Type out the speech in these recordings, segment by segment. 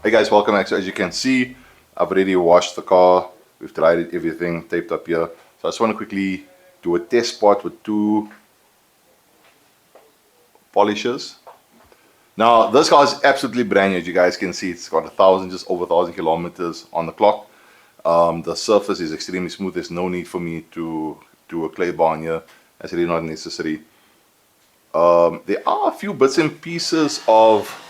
Hey guys, welcome back. So as you can see, I've already washed the car. We've dried everything, taped up here. So I just want to quickly do a test spot with two polishers. Now this car is absolutely brand new. As you guys can see, it's got just over 1,000 kilometers on the clock. The surface is extremely smooth. There's no need for me to do a clay bar on here. That's really not necessary. There are a few bits and pieces of,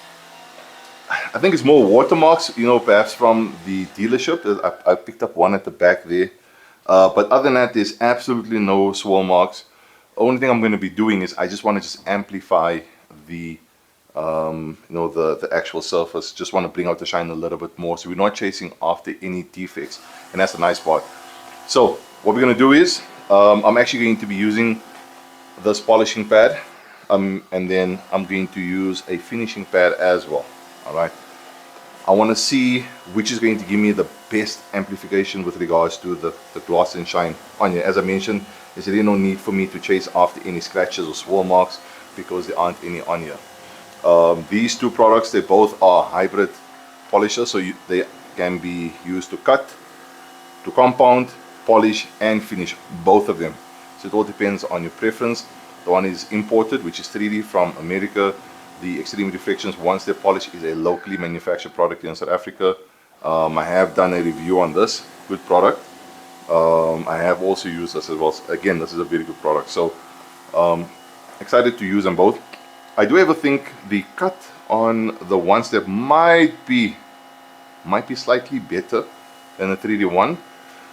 I think it's more watermarks, you know, perhaps from the dealership. I picked up one at the back there. But other than that, there's absolutely no swirl marks. The only thing I'm going to be doing is I just want to amplify the you know, the actual surface. Just want to bring out the shine a little bit more, so we're not chasing after any defects, and that's the nice part. So what we're going to do is I'm actually going to be using this polishing pad, and then I'm going to use a finishing pad as well. All right, I want to see which is going to give me the best amplification with regards to the gloss and shine on here. As I mentioned, there's really no need for me to chase after any scratches or swirl marks because there aren't any on here. These two products, they both are hybrid polishers, so they can be used to cut, to compound, polish and finish, both of them. So it all depends on your preference. The one is imported, which is 3D from America. The Extreme Reflections One Step Polish is a locally manufactured product in South Africa. I have done a review on this, good product. I have also used this as well. Again, this is a very good product, so excited to use them both. I do ever think the cut on the One Step might be slightly better than the 3D one.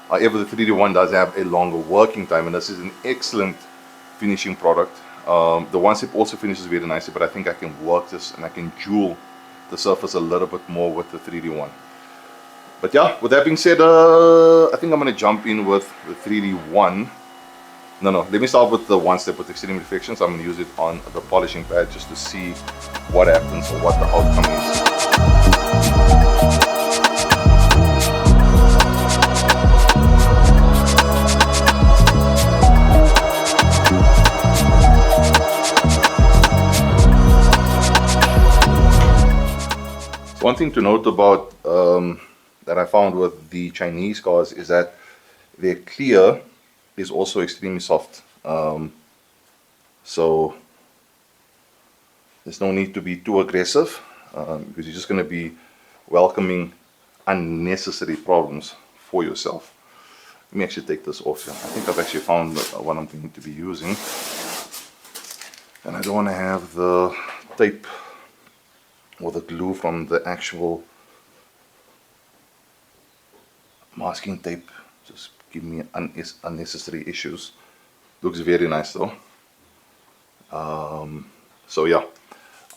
However, the 3D one does have a longer working time, and this is an excellent finishing product. The One Step also finishes very nicely, but I think I can work this and I can jewel the surface a little bit more with the 3D one. But yeah, with that being said, I think I'm going to jump in with the 3D one. No, let me start with the One Step with Extreme Reflections. I'm going to use it on the polishing pad just to see what happens or what the outcome is. One thing to note about that I found with the Chinese cars is that their clear is also extremely soft. So there's no need to be too aggressive because you're just going to be welcoming unnecessary problems for yourself. Let me actually take this off here. I think I've actually found what I'm going to be using, and I don't want to have the tape or the glue from the actual masking tape just give me unnecessary issues. Looks very nice though. So yeah,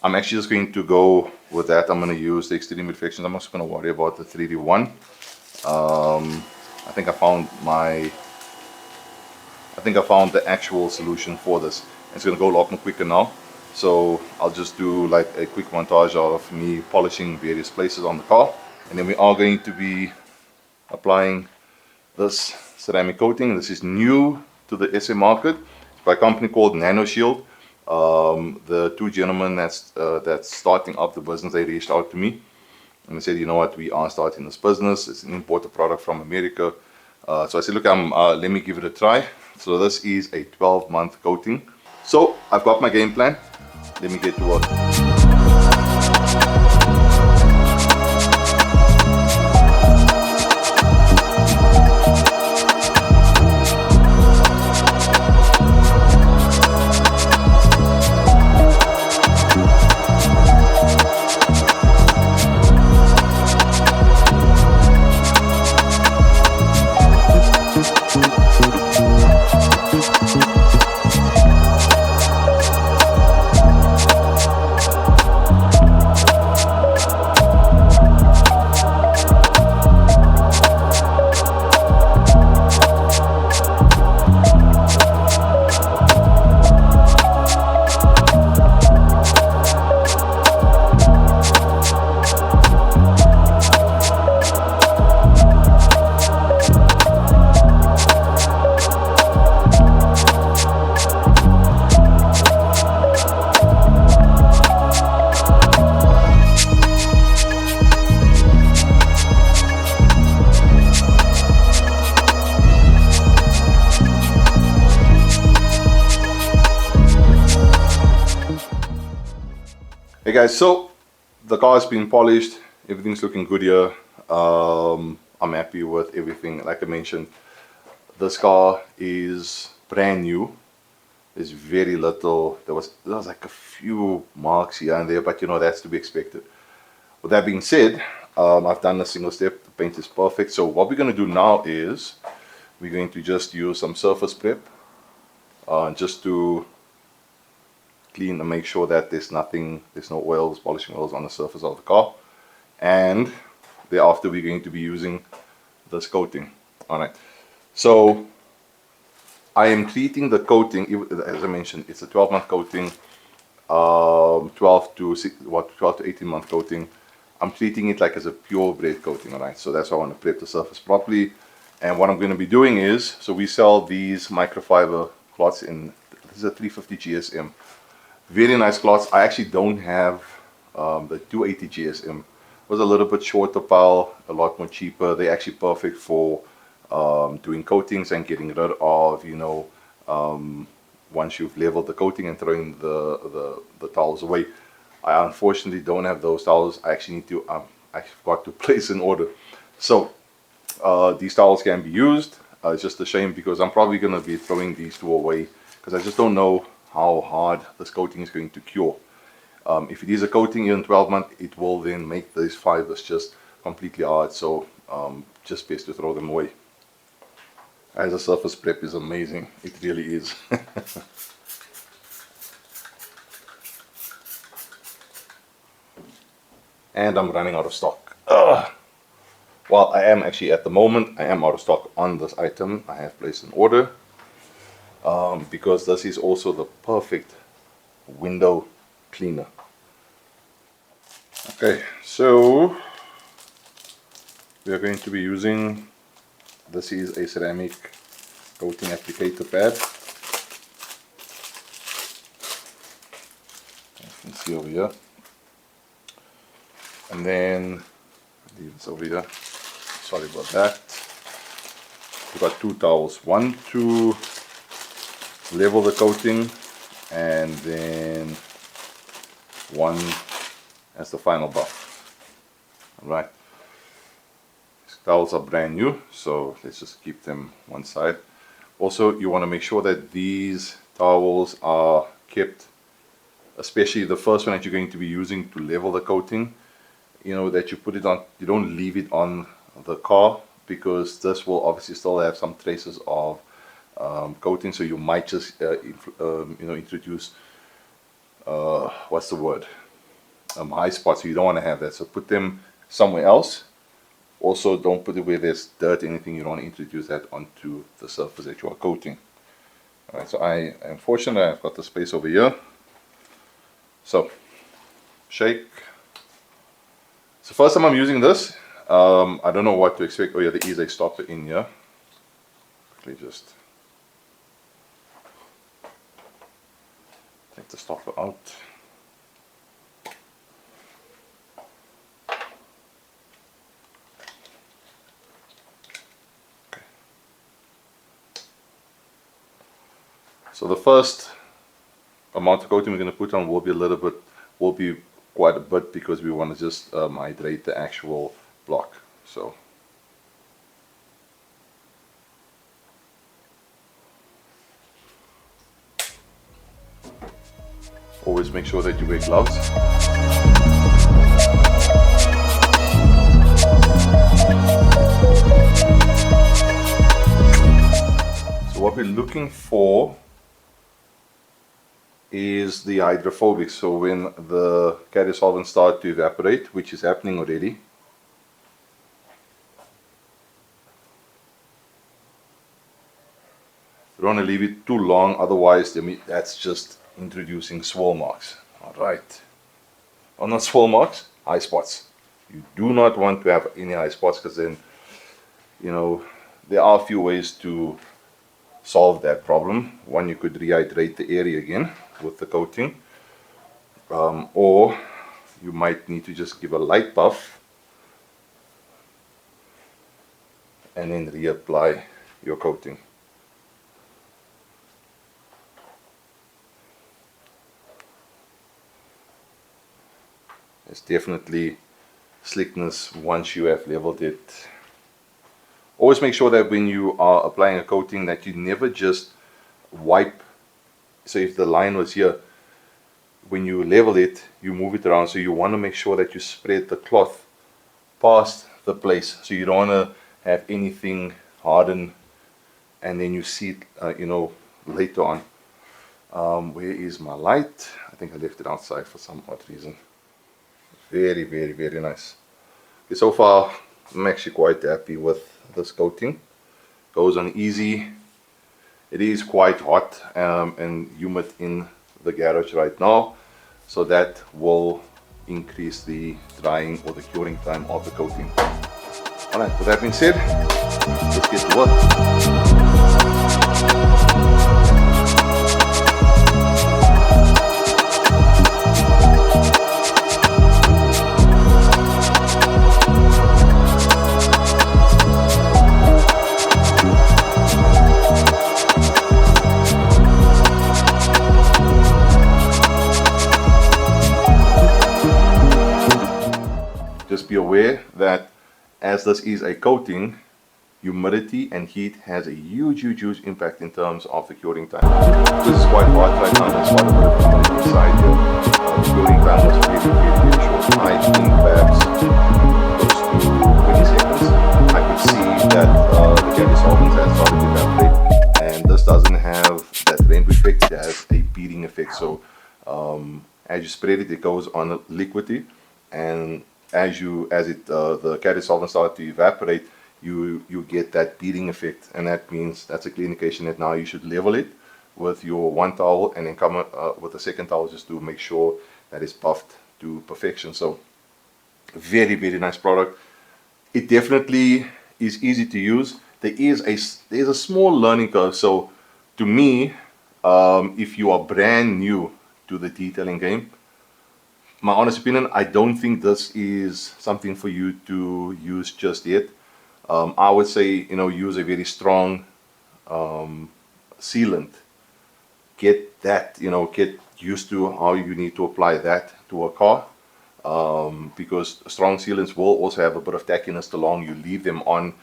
I'm actually just going to go with that. I'm going to use the Extreme Reflections. I'm not going to worry about the 3D one. I think I found the actual solution for this. It's going to go a lot more quicker now. So I'll just do like a quick montage of me polishing various places on the car, and then we are going to be applying this ceramic coating. This is new to the SA market. It's by a company called Nanoshield. The two gentlemen that's starting up the business, they reached out to me and they said, you know what, we are starting this business. It's an imported product from America. So I said, look, let me give it a try. So this is a 12-month coating. So I've got my game plan. Let me get to work. Hey guys, so the car's been polished, everything's looking good here. I'm happy with everything. Like I mentioned, this car is brand new. There's very little, there was like a few marks here and there, but you know, that's to be expected. With that being said, I've done a single step, the paint is perfect. So what we're going to do now is we're going to just use some surface prep just to clean and make sure that there's no oils, polishing oils on the surface of the car. And thereafter we're going to be using this coating. Alright, so I am treating the coating, as I mentioned, it's a 12-month coating, 12 to 18 month coating. I'm treating it like as a purebred coating. Alright, so that's why I want to prep the surface properly. And what I'm going to be doing is, so we sell these microfiber cloths in, this is a 350 GSM. Very nice cloths. I actually don't have the 280 GSM. It was a little bit shorter pile, a lot more cheaper. They're actually perfect for doing coatings and getting rid of, you know, once you've leveled the coating and throwing the towels away. I unfortunately don't have those towels. I actually need to, I forgot to place an order. So these towels can be used. It's just a shame because I'm probably going to be throwing these two away because I just don't know how hard this coating is going to cure. If it is a coating in 12 months, it will then make these fibers just completely hard. So just best to throw them away. As a surface prep is amazing. It really is. And I'm running out of stock. Well, I am actually at the moment, I am out of stock on this item. I have placed an order because this is also the perfect window cleaner. Okay, so we are going to be using, this is a ceramic coating applicator pad. You can see over here. And then leave this over here. Sorry about that. We've got two towels, one to level the coating and then one as the final buff. Alright, these towels are brand new, so let's just keep them one side. Also, you want to make sure that these towels are kept, especially the first one that you're going to be using to level the coating, you know, that you put it on, you don't leave it on the car because this will obviously still have some traces of coating, so you might just you know, introduce what's the word, high spots. So you don't want to have that, so put them somewhere else. Also, don't put it where there's dirt, anything. You don't want to introduce that onto the surface that you are coating. Alright, so I am fortunate I've got the space over here. So shake. So first time I'm using this, I don't know what to expect. Oh yeah, there is a stopper in here. Quickly just take the stopper out. Okay. So the first amount of coating we're going to put on will be quite a bit because we want to just hydrate the actual block. So always make sure that you wear gloves. So what we're looking for is the hydrophobic. So when the carrier solvents start to evaporate, which is happening already, you don't want to leave it too long, otherwise that's just introducing swirl marks. Alright, or not swirl marks, high spots. You do not want to have any high spots because then, you know, there are a few ways to solve that problem. One, you could rehydrate the area again with the coating, or you might need to just give a light buff and then reapply your coating. There's definitely slickness once you have leveled it. Always make sure that when you are applying a coating that you never just wipe. So if the line was here, when you level it, you move it around. So you want to make sure that you spread the cloth past the place. So you don't want to have anything harden and then you see it, you know, later on. Where is my light? I think I left it outside for some odd reason. Very, very, very nice. Okay, so far I'm actually quite happy with this coating. Goes on easy. It is quite hot and humid in the garage right now, so that will increase the drying or the curing time of the coating. Alright, with that being said, let's get to work. Just be aware that as this is a coating, humidity and heat has a huge impact in terms of the curing time. This is quite hot right now, there's quite a bit of humidity inside here. The curing time was very short. I think perhaps close to 20 seconds. I could see that the candy solvents has started to evaporate, and this doesn't have that rainbow effect, it has a beading effect. So as you spread it, it goes on liquidy, and as the caddy solvent starts to evaporate, you get that beading effect, and that means that's a clear indication that now you should level it with your one towel and then come with the second towel just to make sure that it's buffed to perfection. So very nice product. It definitely is easy to use. There's a small learning curve. So to me, if you are brand new to the detailing game, my honest opinion, I don't think this is something for you to use just yet. I would say, use a very strong sealant. Get that, get used to how you need to apply that to a car, because strong sealants will also have a bit of tackiness the longer you leave them on,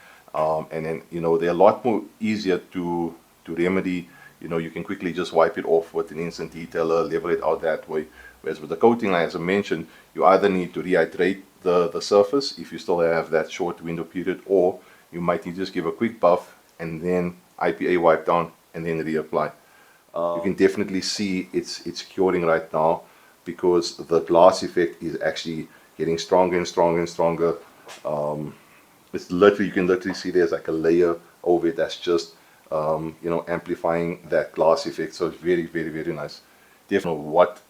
and then they're a lot more easier to remedy. You can quickly just wipe it off with an instant detailer, level it out that way. Whereas with the coating, as I mentioned, you either need to rehydrate the surface if you still have that short window period, or you might need to just give a quick buff and then IPA wipe down and then reapply. You can definitely see it's curing right now, because the glass effect is actually getting stronger and stronger. It's literally, you can literally see there's like a layer over it that's just amplifying that glass effect. So it's very nice. Definitely what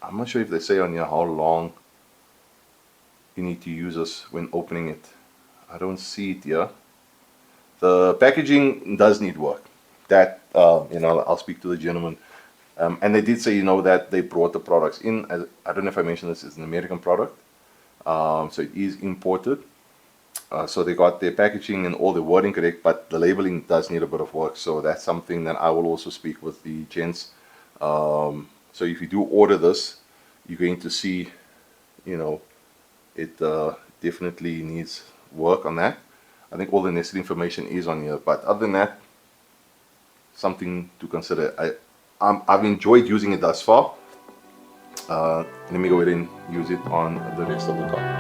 I'm not sure if they say on here how long you need to use this when opening it. I don't see it here. The packaging does need work. That I'll speak to the gentleman, and they did say that they brought the products in. I don't know if I mentioned this is an American product, so it is imported. So they got their packaging and all the wording correct, but the labeling does need a bit of work. So that's something that I will also speak with the gents. So if you do order this, you're going to see, it definitely needs work on that. I think all the necessary information is on here, but other than that, something to consider. I've enjoyed using it thus far. Let me go ahead and use it on the rest of the car.